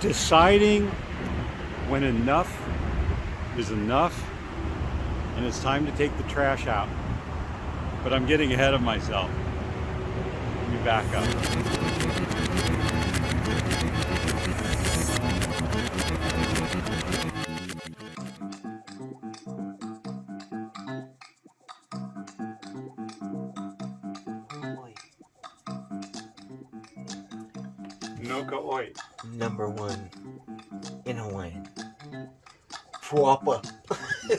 Deciding when enough is enough and it's time to take the trash out. But I'm getting ahead of myself. Let me back up. Noka oi. Number one in Hawaiian. Proper. You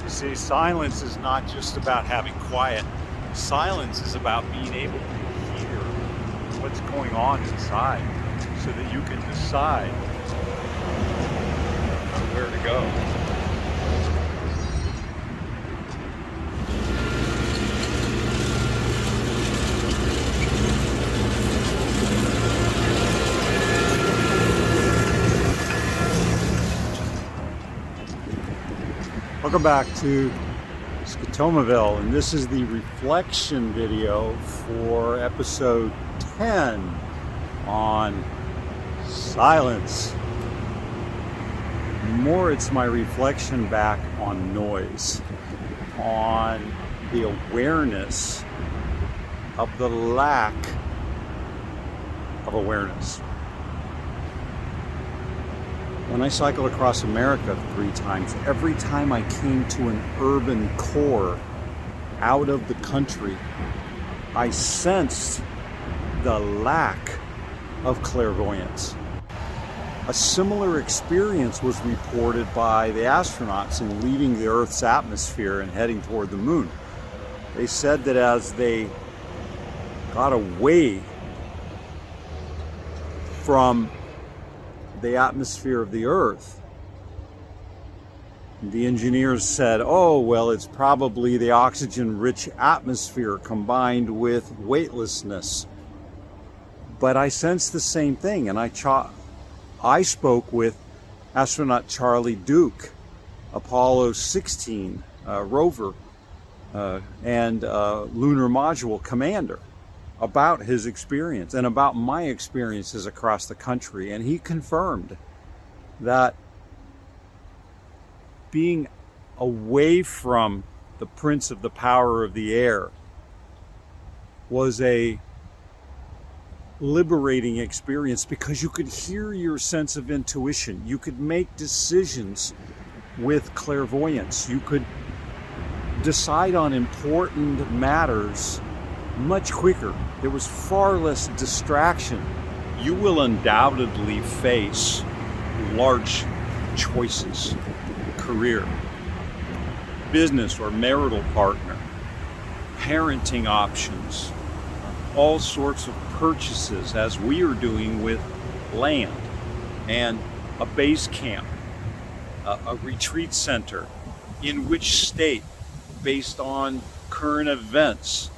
see, silence is not just about having quiet. Silence is about being able to hear what's going on inside so that you can decide where to go. Welcome back to SCOTOMAVILLE, and this is the reflection video for episode 10 on silence. More, it's my reflection back on noise, on the awareness of the lack of awareness. When I cycled across America 3 times, every time I came to an urban core out of the country, I sensed the lack of clairvoyance. A similar experience was reported by the astronauts in leaving the Earth's atmosphere and heading toward the moon. They said that as they got away from the atmosphere of the Earth, the engineers said, oh, well, it's probably the oxygen-rich atmosphere combined with weightlessness. But I sensed the same thing, and I spoke with astronaut Charlie Duke, Apollo 16 rover and lunar module commander, about his experience and about my experiences across the country. And he confirmed that being away from the prince of the power of the air was a liberating experience, because you could hear your sense of intuition. You could make decisions with clairvoyance. You could decide on important matters much quicker. There was far less distraction. You will undoubtedly face large choices: career, business or marital partner, parenting options, all sorts of purchases, as we are doing with land and a base camp, a retreat center, in which state, based on current events.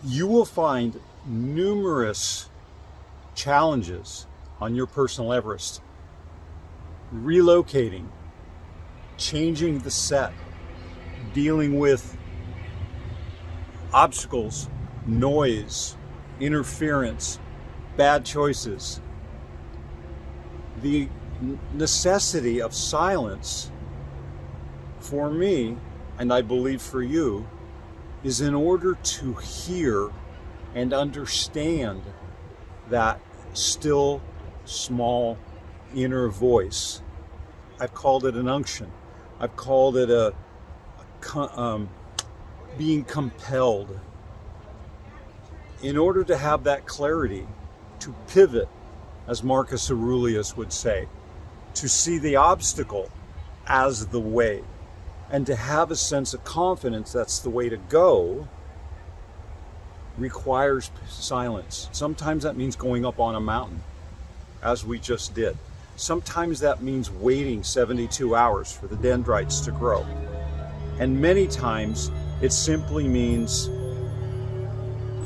You will find numerous challenges on your personal Everest. Relocating, changing the set, dealing with obstacles, noise, interference, bad choices. The necessity of silence, for me, and I believe for you, is in order to hear and understand that still, small, inner voice. I've called it an unction. I've called it being compelled. In order to have that clarity, to pivot, as Marcus Aurelius would say, to see the obstacle as the way, and to have a sense of confidence that's the way to go, requires silence. Sometimes that means going up on a mountain, as we just did. Sometimes that means waiting 72 hours for the dendrites to grow. And many times it simply means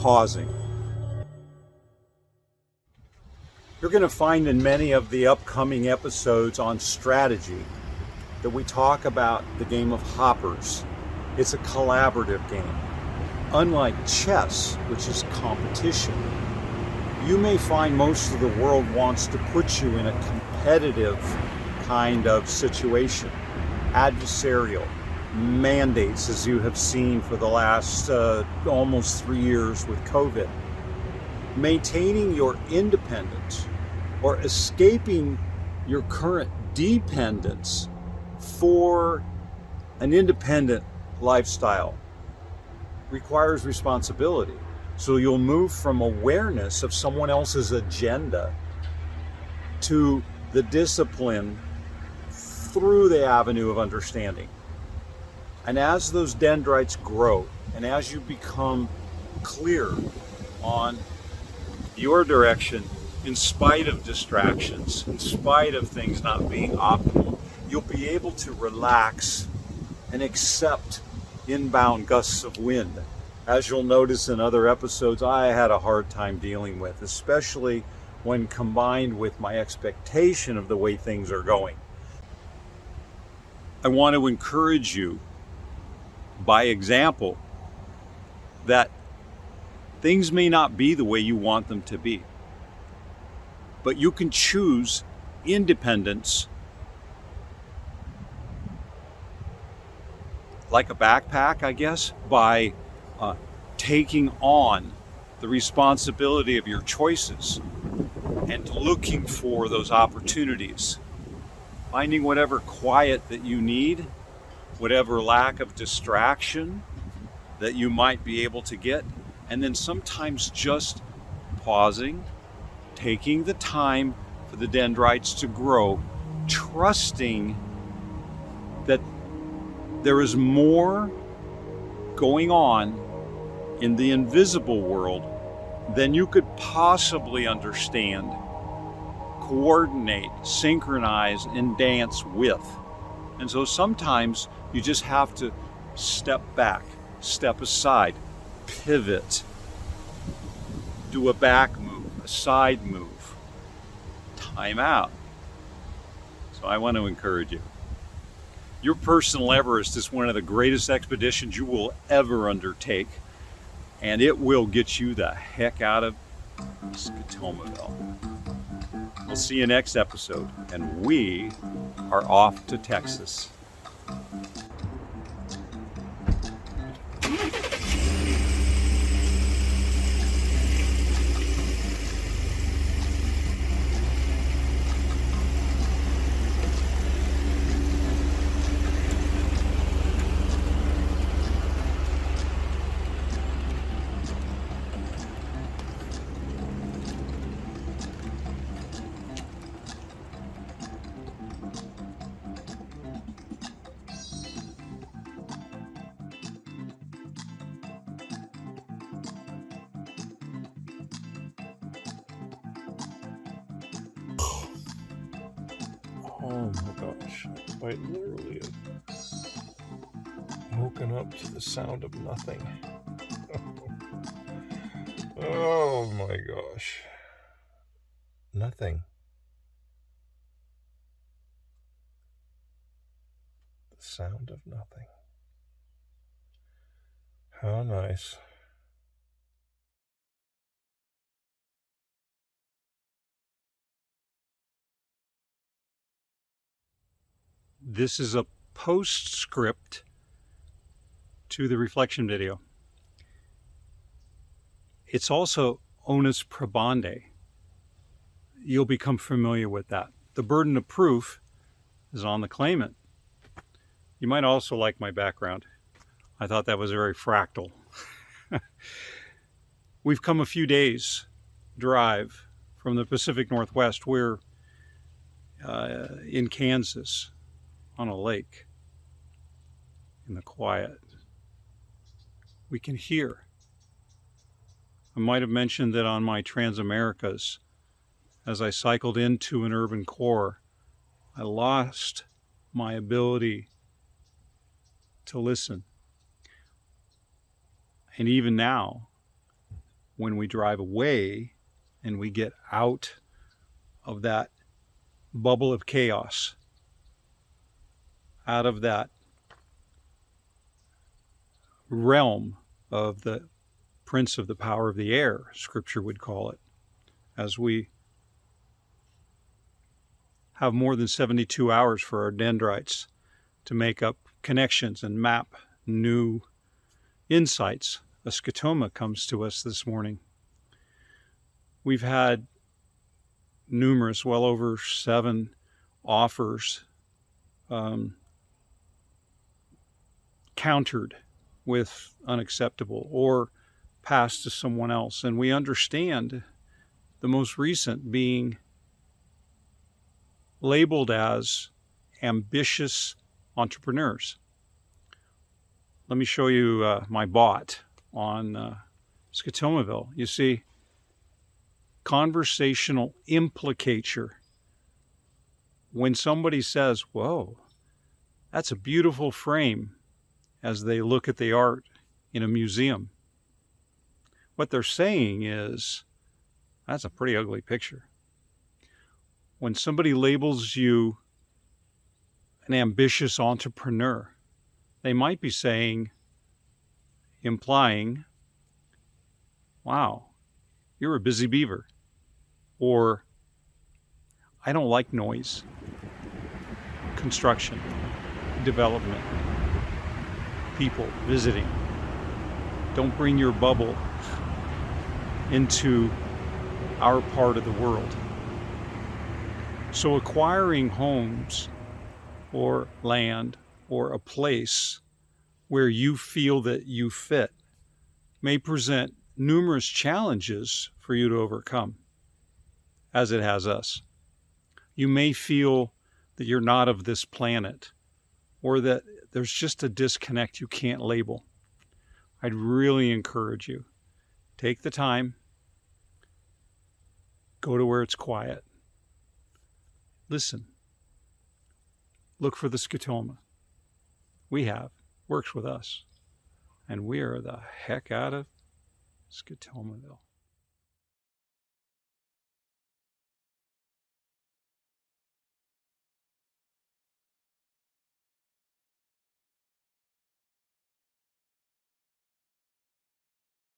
pausing. You're going to find in many of the upcoming episodes on strategy that we talk about the game of hoppers, It's a collaborative game. Unlike chess, which is competition, you may find most of the world wants to put you in a competitive kind of situation, adversarial, mandates, as you have seen for the last almost 3 years with COVID. Maintaining your independence or escaping your current dependence for an independent lifestyle requires responsibility. So you'll move from awareness of someone else's agenda to the discipline through the avenue of understanding. And as those dendrites grow, and as you become clear on your direction, in spite of distractions, in spite of things not being optimal, you'll be able to relax and accept inbound gusts of wind. As you'll notice in other episodes, I had a hard time dealing with, especially when combined with my expectation of the way things are going. I want to encourage you, by example, that things may not be the way you want them to be, but you can choose independence like a backpack, I guess, by taking on the responsibility of your choices and looking for those opportunities, finding whatever quiet that you need, whatever lack of distraction that you might be able to get, and then sometimes just pausing, taking the time for the dendrites to grow, trusting that there is more going on in the invisible world than you could possibly understand, coordinate, synchronize, and dance with. And so sometimes you just have to step back, step aside, pivot, do a back move, a side move, time out. So I want to encourage you. Your personal Everest is one of the greatest expeditions you will ever undertake, and it will get you the heck out of SCOTOMAVILLE. We'll see you next episode, and we are off to Texas. Oh my gosh, I literally have woken up to the sound of nothing. Oh my gosh. Nothing. The sound of nothing. How nice. This is a postscript to the reflection video. It's also onus probandi. You'll become familiar with that. The burden of proof is on the claimant. You might also like my background. I thought that was very fractal. We've come a few days drive from the Pacific Northwest. We're in Kansas on a lake in the quiet. We can hear. I might have mentioned that on my Transamerica's, as I cycled into an urban core, I lost my ability to listen. And even now, when we drive away and we get out of that bubble of chaos, out of that realm of the prince of the power of the air, Scripture would call it, as we have more than 72 hours for our dendrites to make up connections and map new insights. A scotoma comes to us this morning. We've had numerous, well over 7 offers countered with unacceptable or passed to someone else. And we understand the most recent being labeled as ambitious entrepreneurs. Let me show you my bot on SCOTOMAVILLE. You see, conversational implicature. When somebody says, whoa, that's a beautiful frame, as they look at the art in a museum, what they're saying is, that's a pretty ugly picture. When somebody labels you an ambitious entrepreneur, they might be saying, implying, wow, you're a busy beaver. Or, I don't like noise, construction, development, people visiting. Don't bring your bubble into our part of the world. So acquiring homes or land or a place where you feel that you fit may present numerous challenges for you to overcome, as it has us. You may feel that you're not of this planet, or that there's just a disconnect you can't label. I'd really encourage you, take the time, go to where it's quiet, listen, look for the scotoma. Works with us, and we are the heck out of SCOTOMAVILLE.